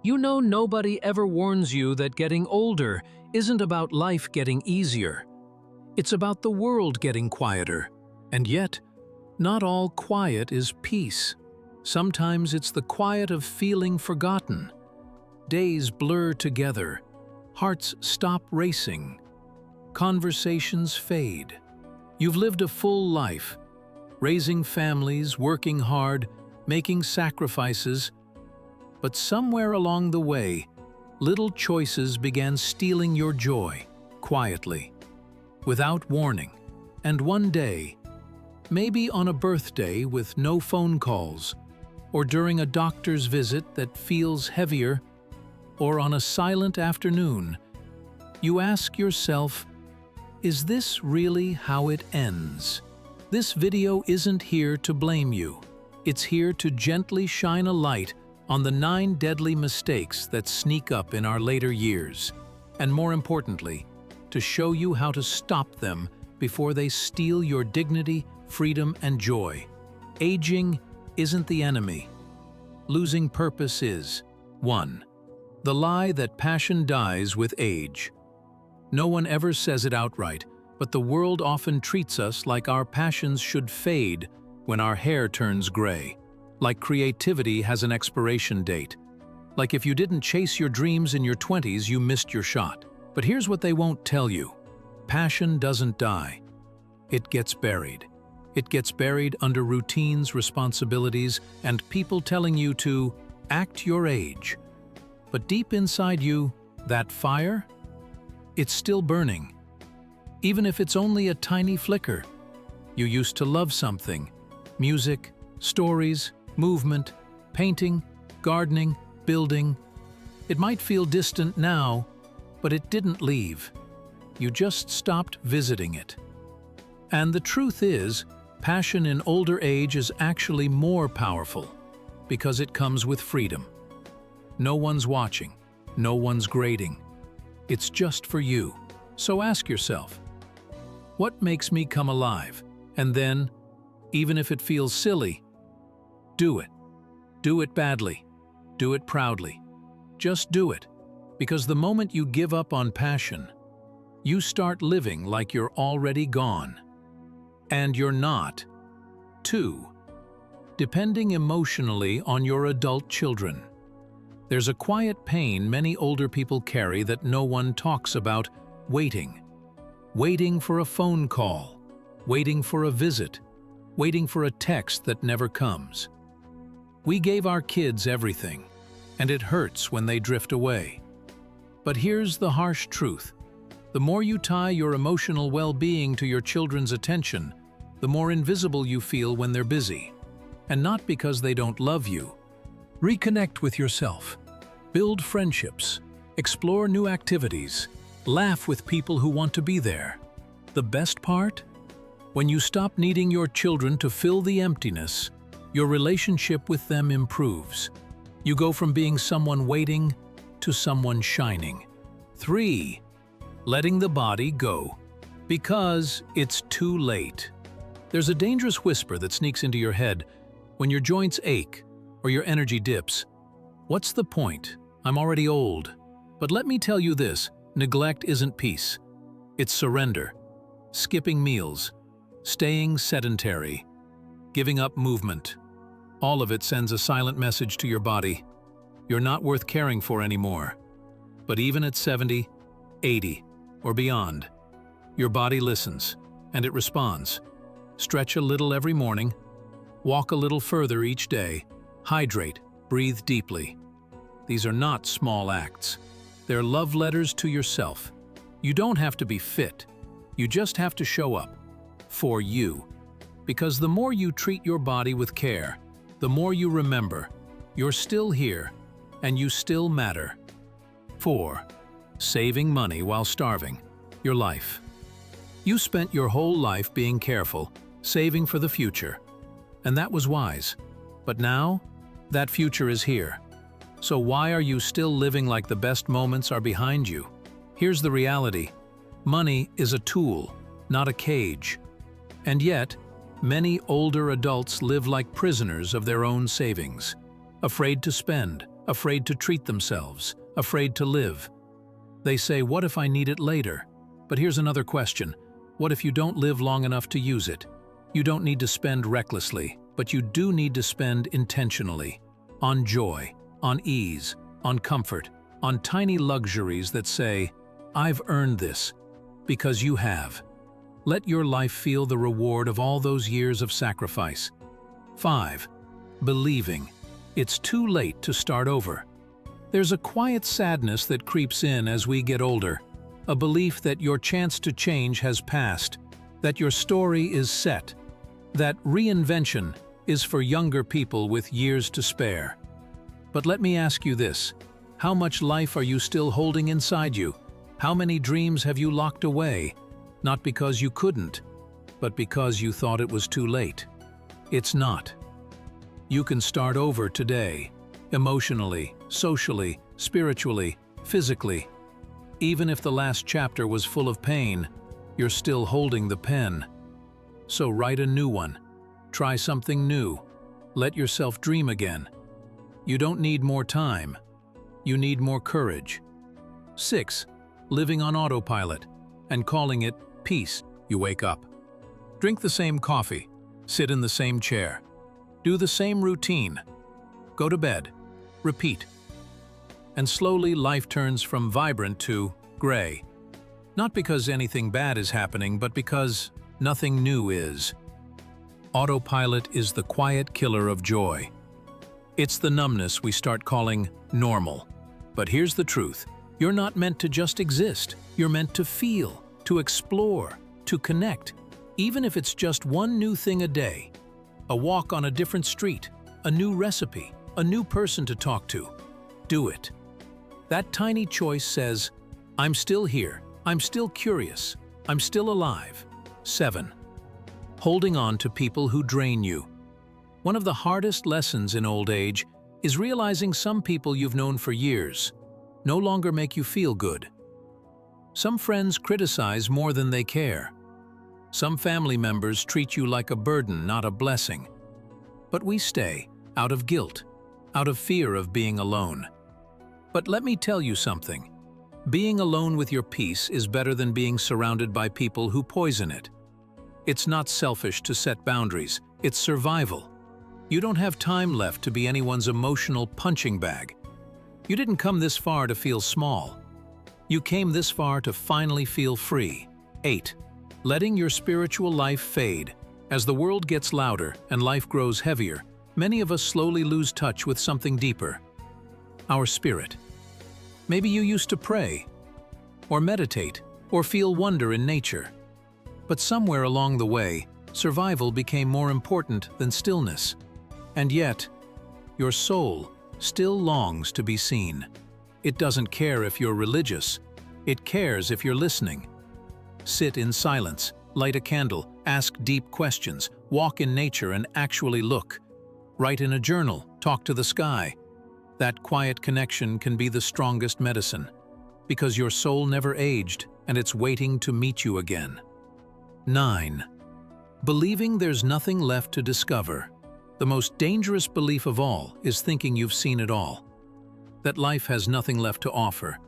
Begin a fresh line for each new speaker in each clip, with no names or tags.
You know, nobody ever warns you that getting older isn't about life getting easier. It's about the world getting quieter. And yet, not all quiet is peace. Sometimes it's the quiet of feeling forgotten. Days blur together, hearts stop racing, conversations fade. You've lived a full life, raising families, working hard, making sacrifices, but somewhere along the way, little choices began stealing your joy, quietly, without warning. And one day, maybe on a birthday with no phone calls, or during a doctor's visit that feels heavier, or on a silent afternoon, you ask yourself, is this really how it ends? This video isn't here to blame you. It's here to gently shine a light on the 9 deadly mistakes that sneak up in our later years, and more importantly, to show you how to stop them before they steal your dignity, freedom, and joy. Aging isn't the enemy. Losing purpose is. 1. The lie that passion dies with age. No one ever says it outright, but the world often treats us like our passions should fade when our hair turns gray. Like creativity has an expiration date. Like if you didn't chase your dreams in your 20s, you missed your shot. But here's what they won't tell you. Passion doesn't die. It gets buried. It gets buried under routines, responsibilities, and people telling you to act your age. But deep inside you, that fire? It's still burning. Even if it's only a tiny flicker. You used to love something. Music, stories, movement, painting, gardening, building. It might feel distant now, but it didn't leave. You just stopped visiting it. And the truth is, passion in older age is actually more powerful because it comes with freedom. No one's watching, no one's grading. It's just for you. So ask yourself, what makes me come alive? And then, even if it feels silly, do it. Do it badly. Do it proudly. Just do it. Because the moment you give up on passion, you start living like you're already gone. And you're not. 2. Depending emotionally on your adult children. There's a quiet pain many older people carry that no one talks about: waiting. Waiting for a phone call. Waiting for a visit. Waiting for a text that never comes. We gave our kids everything, and it hurts when they drift away. But here's the harsh truth. The more you tie your emotional well-being to your children's attention, the more invisible you feel when they're busy. And not because they don't love you. Reconnect with yourself. Build friendships. Explore new activities. Laugh with people who want to be there. The best part? When you stop needing your children to fill the emptiness, your relationship with them improves. You go from being someone waiting to someone shining. 3. Letting the body go. Because it's too late. There's a dangerous whisper that sneaks into your head when your joints ache or your energy dips. What's the point? I'm already old. But let me tell you this, neglect isn't peace. It's surrender. Skipping meals. Staying sedentary. Giving up movement. All of it sends a silent message to your body. You're not worth caring for anymore. But even at 70, 80, or beyond, your body listens, and it responds. Stretch a little every morning. Walk a little further each day. Hydrate. Breathe deeply. These are not small acts. They're love letters to yourself. You don't have to be fit. You just have to show up. For you. Because the more you treat your body with care, the more you remember, you're still here, and you still matter. 4. Saving money while starving. Your life. You spent your whole life being careful, saving for the future. And that was wise. But now, that future is here. So why are you still living like the best moments are behind you? Here's the reality. Money is a tool, not a cage. And yet, many older adults live like prisoners of their own savings. Afraid to spend, afraid to treat themselves, afraid to live. They say, what if I need it later? But here's another question. What if you don't live long enough to use it? You don't need to spend recklessly, but you do need to spend intentionally. On joy, on ease, on comfort, on tiny luxuries that say, I've earned this, because you have. Let your life feel the reward of all those years of sacrifice. 5. Believing. It's too late to start over. There's a quiet sadness that creeps in as we get older, a belief that your chance to change has passed, that your story is set, that reinvention is for younger people with years to spare. But let me ask you this, how much life are you still holding inside you? How many dreams have you locked away? Not because you couldn't, but because you thought it was too late. It's not. You can start over today, emotionally, socially, spiritually, physically. Even if the last chapter was full of pain, you're still holding the pen. So write a new one. Try something new. Let yourself dream again. You don't need more time. You need more courage. 6. Living on autopilot and calling it peace. You wake up. Drink the same coffee. Sit in the same chair. Do the same routine. Go to bed. Repeat. And slowly life turns from vibrant to gray. Not because anything bad is happening, but because nothing new is. Autopilot is the quiet killer of joy. It's the numbness we start calling normal. But here's the truth. You're not meant to just exist. You're meant to feel, to explore, to connect, even if it's just one new thing a day. A walk on a different street, a new recipe, a new person to talk to. Do it. That tiny choice says, I'm still here, I'm still curious, I'm still alive. 7. Holding on to people who drain you. One of the hardest lessons in old age is realizing some people you've known for years no longer make you feel good. Some friends criticize more than they care. Some family members treat you like a burden, not a blessing. But we stay, out of guilt, out of fear of being alone. But let me tell you something. Being alone with your peace is better than being surrounded by people who poison it. It's not selfish to set boundaries, it's survival. You don't have time left to be anyone's emotional punching bag. You didn't come this far to feel small. You came this far to finally feel free. 8. Letting your spiritual life fade. As the world gets louder and life grows heavier, many of us slowly lose touch with something deeper. Our spirit. Maybe you used to pray, or meditate, or feel wonder in nature. But somewhere along the way, survival became more important than stillness. And yet, your soul still longs to be seen. It doesn't care if you're religious. It cares if you're listening. Sit in silence, light a candle, ask deep questions, walk in nature and actually look. Write in a journal, talk to the sky. That quiet connection can be the strongest medicine, because your soul never aged and it's waiting to meet you again. 9. Believing there's nothing left to discover. The most dangerous belief of all is thinking you've seen it all. That life has nothing left to offer.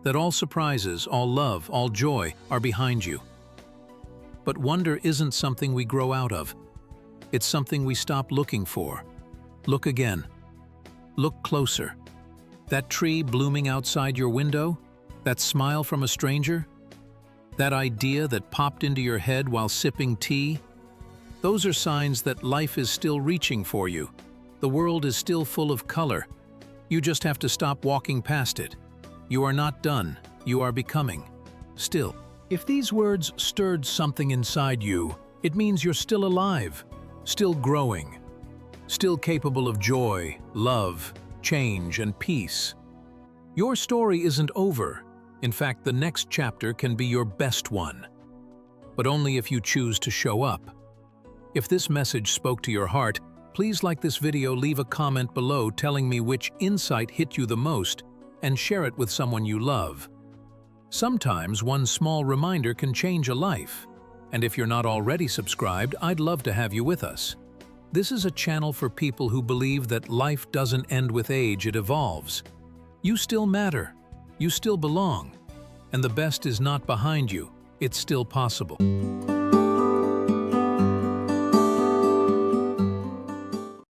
That all surprises, all love, all joy are behind you. But wonder isn't something we grow out of. It's something we stop looking for. Look again. Look closer. That tree blooming outside your window? That smile from a stranger? That idea that popped into your head while sipping tea? Those are signs that life is still reaching for you. The world is still full of color. You just have to stop walking past it. You are not done. You are becoming. Still. If these words stirred something inside you, it means you're still alive, still growing, still capable of joy, love, change, and peace. Your story isn't over. In fact, the next chapter can be your best one. But only if you choose to show up. If this message spoke to your heart, please like this video, leave a comment below telling me which insight hit you the most, and share it with someone you love. Sometimes one small reminder can change a life. And if you're not already subscribed, I'd love to have you with us. This is a channel for people who believe that life doesn't end with age, it evolves. You still matter, you still belong, and the best is not behind you, it's still possible.